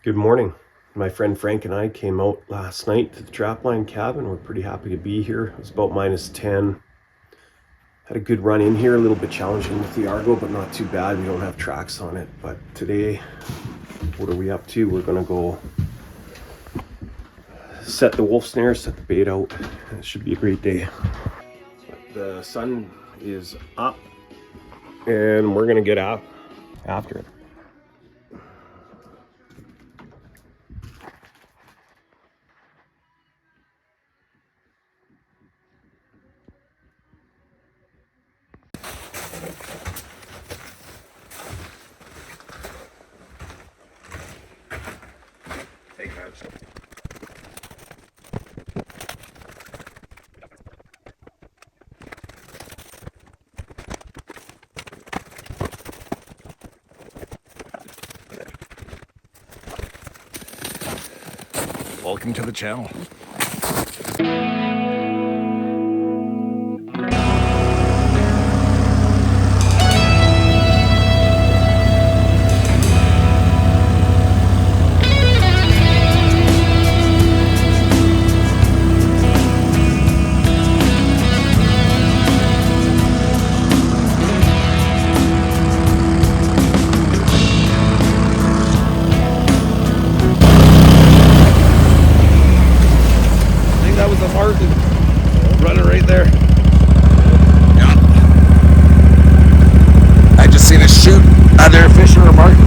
Good morning. My friend Frank and I came out last night to the Trapline cabin. We're pretty happy to be here. It was about -10. Had a good run in here, a little bit challenging with the Argo, but not too bad. We don't have tracks on it. But today, what are we up to? We're gonna go set the wolf snare, set the bait out. It should be a great day. The sun is up and we're gonna get out after it. Welcome to the channel. That was a Marten running right there. Yeah. I just seen a shoot either a fish or a Marten.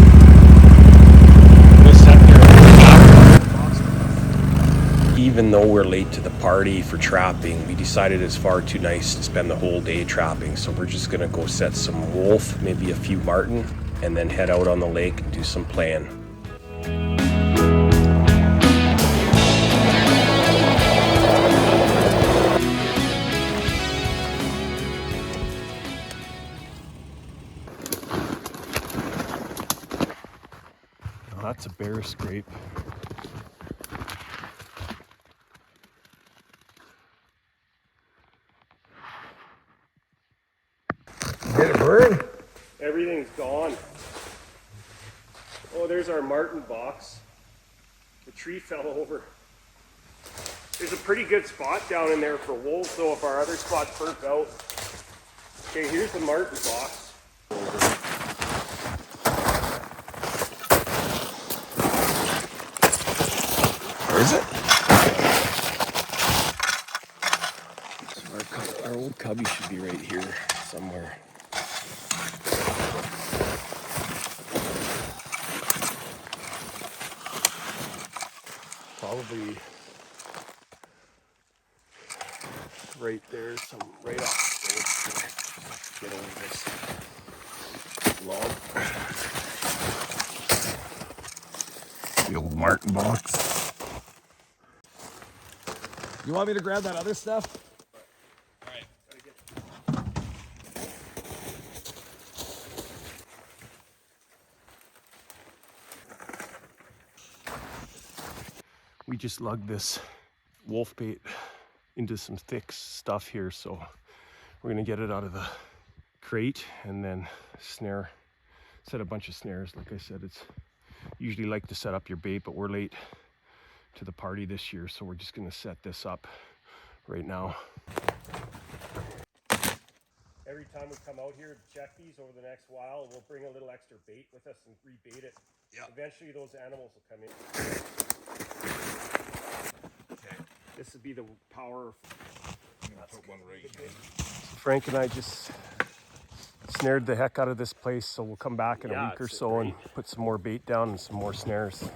Even though we're late to the party for trapping, we decided it's far too nice to spend the whole day trapping. So we're just gonna go set some wolf, maybe a few Marten, and then head out on the lake and do some playing. That's a bear scrape. Hit a bird? Everything's gone. Oh, there's our Marten box. The tree fell over. There's a pretty good spot down in there for wolves, though, if our other spot's burnt out. Okay, here's the Marten box. Where is it? So our old cubby should be right here somewhere. Probably right there, right off the road. Get over this log. The old Marten box. You want me to grab that other stuff? Alright, we just lugged this wolf bait into some thick stuff here, so we're gonna get it out of the crate and then set a bunch of snares. Like I said, it's usually like to set up your bait, but we're late to the party this year, so we're just gonna set this up right now. Every time we come out here to check these over the next while, we'll bring a little extra bait with us and rebait it. Yeah. Eventually those animals will come in. Okay. This would be the power. I'm gonna put one right here. Frank and I just snared the heck out of this place, so we'll come back in a week or so and put some more bait down and some more snares.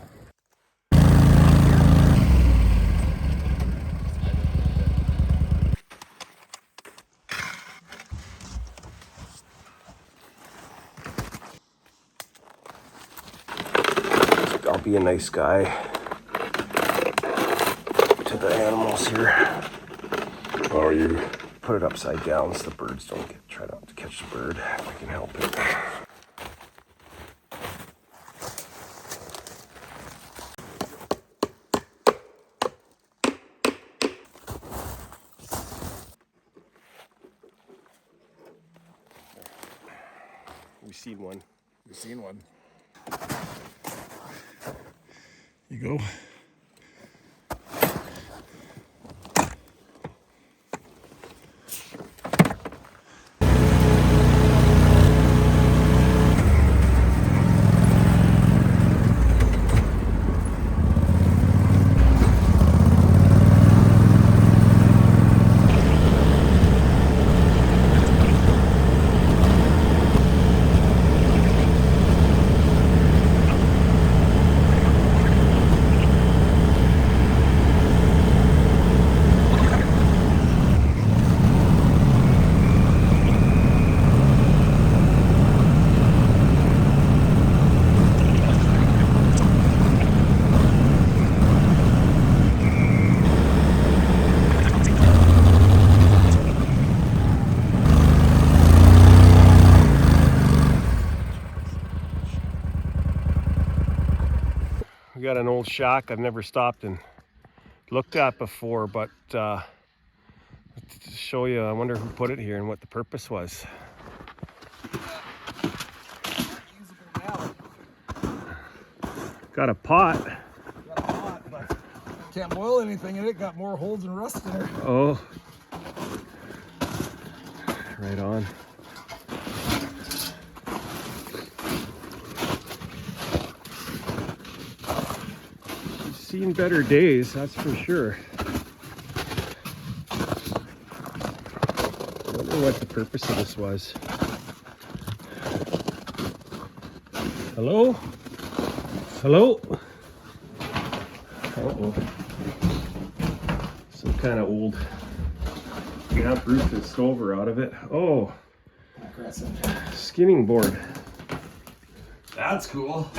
I'll be a nice guy to the animals here. Or you Put it upside down so the birds don't try not to catch the bird if I can help it. We've seen one. You've seen one. You go. We got an old shack I've never stopped and looked at before, but to show you, I wonder who put it here and what the purpose was. Got a pot. Got a pot, but can't boil anything in it. Got more holes and rust in it. Oh, right on. Seen better days, that's for sure. I wonder what the purpose of this was. Hello? Hello? Uh-oh. Some kind of old damp roof and stove are out of it. Oh, skinning board. That's cool.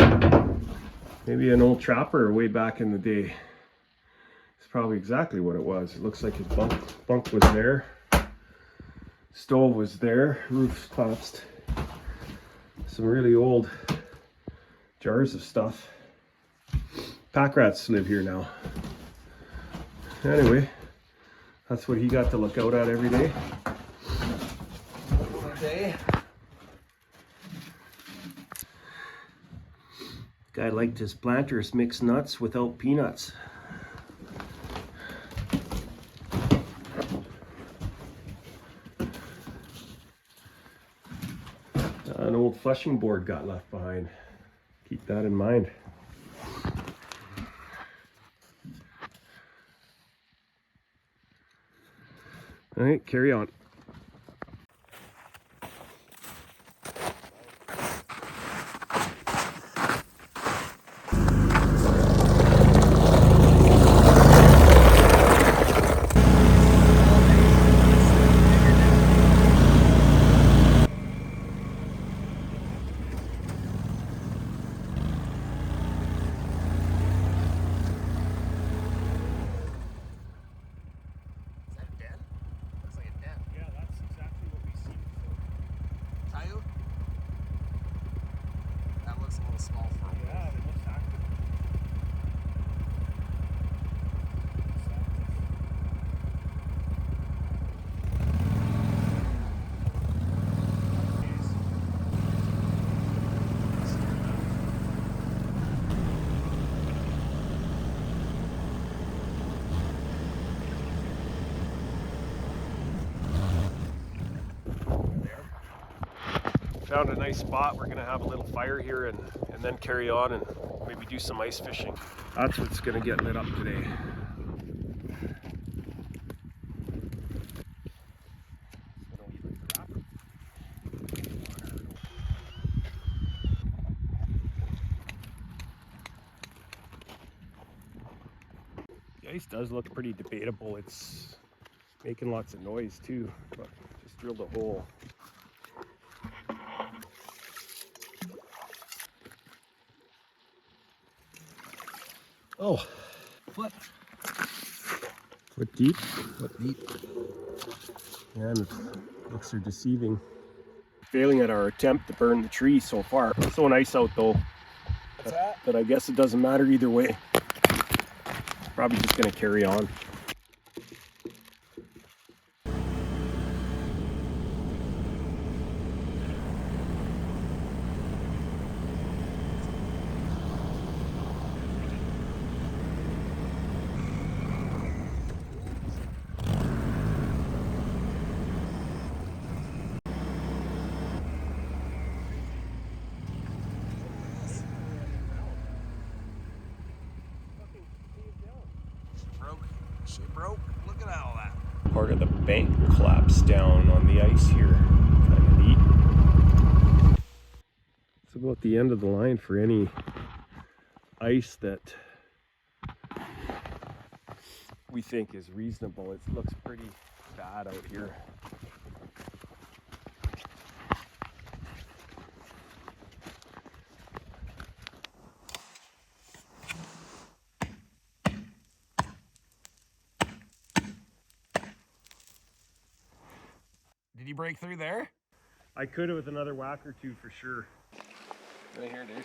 Maybe an old trapper way back in the day. It's probably exactly what it was. It looks like his bunk was there. Stove was there. Roof collapsed. Some really old jars of stuff. Packrats live here now. Anyway, that's what he got to look out at every day. Okay. Guy liked his planters mixed nuts without peanuts. An old flushing board got left behind. Keep that in mind. All right, carry on. Found a nice spot. We're gonna have a little fire here and then carry on and maybe do some ice fishing. That's what's gonna get lit up today. The ice does look pretty debatable. It's making lots of noise too, but just drilled a hole. Oh, foot deep? Foot deep. Yeah, and the looks are deceiving. Failing at our attempt to burn the tree so far. It's so nice out though. What's that? But I guess it doesn't matter either way. Probably just gonna carry on. She broke. Look at all that. Part of the bank collapsed down on the ice here. Kind of neat. It's about the end of the line for any ice that we think is reasonable. It looks pretty bad out here. Did you break through there? I could have with another whack or two for sure. Right here, dude.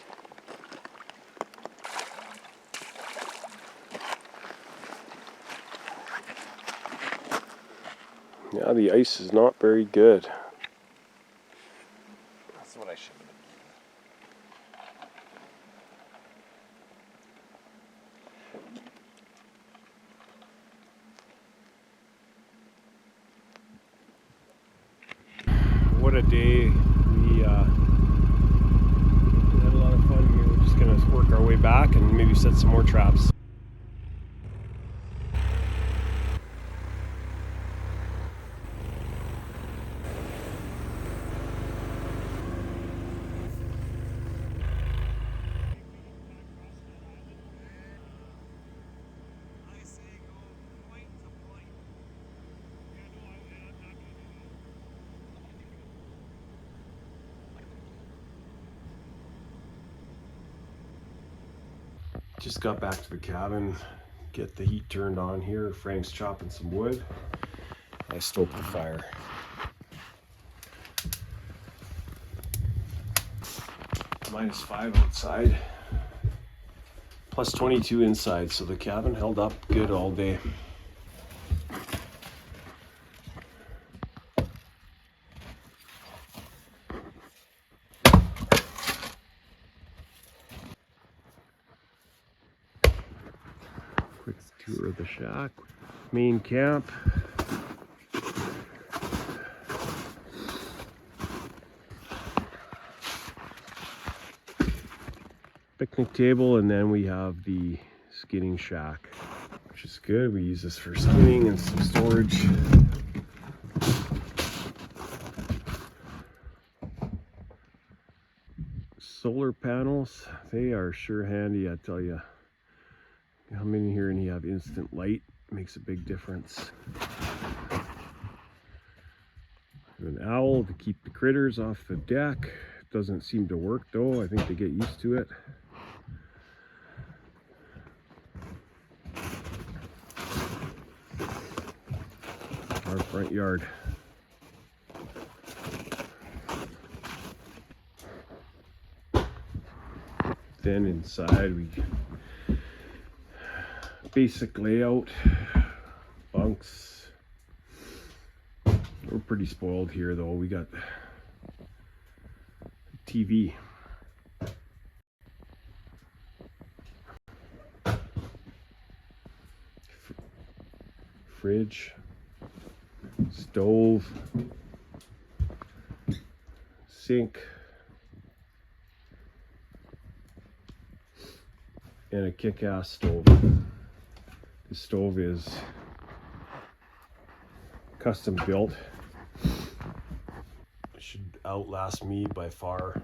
Yeah, the ice is not very good. That's what I should have done. What a day. We had a lot of fun here. We're just gonna work our way back and maybe set some more traps. Just got back to the cabin, get the heat turned on here. Frank's chopping some wood. I stoked the fire. -5 outside, +22 inside, so the cabin held up good all day. Quick tour of the shack, main camp. Picnic table, and then we have the skinning shack, which is good. We use this for skinning and some storage. Solar panels, they are sure handy, I tell you. Come in here and you have instant light, makes a big difference. An owl to keep the critters off the deck. Doesn't seem to work though. I think they get used to it. Our front yard. Then inside we basic layout, bunks. We're pretty spoiled here though. We got TV. Fridge, stove, sink, and a kick-ass stove. The stove is custom built. It should outlast me by far.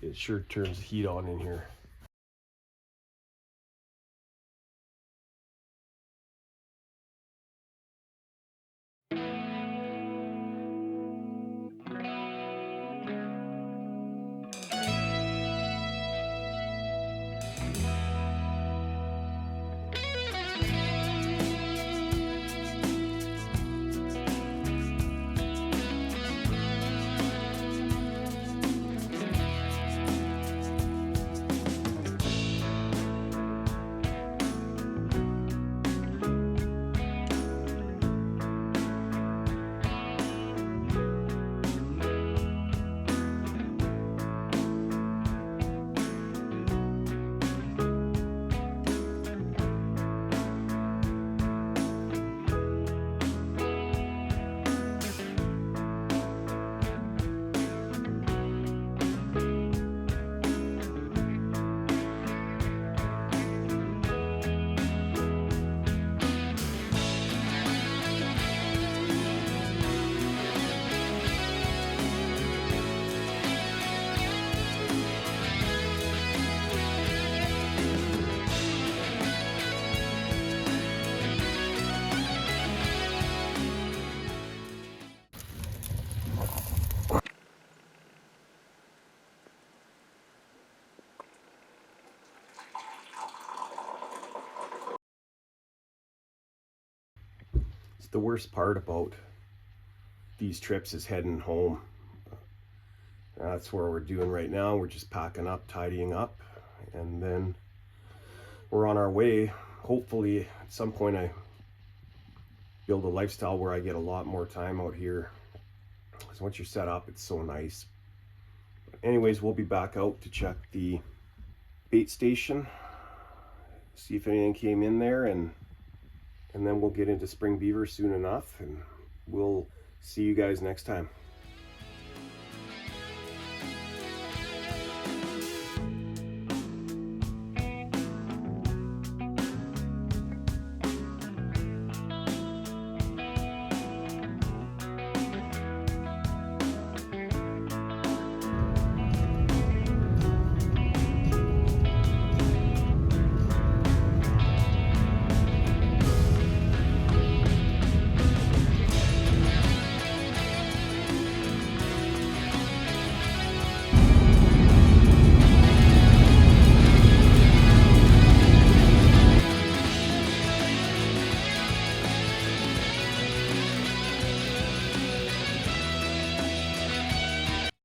It sure turns the heat on in here. the worst part about these trips is heading home. That's where we're doing right now. We're just packing up, tidying up, and then we're on our way. Hopefully at some point I build a lifestyle where I get a lot more time out here, because once you're set up, it's so nice. But anyways, we'll be back out to check the bait station, see if anything came in there, and then we'll get into spring beaver soon enough, and we'll see you guys next time.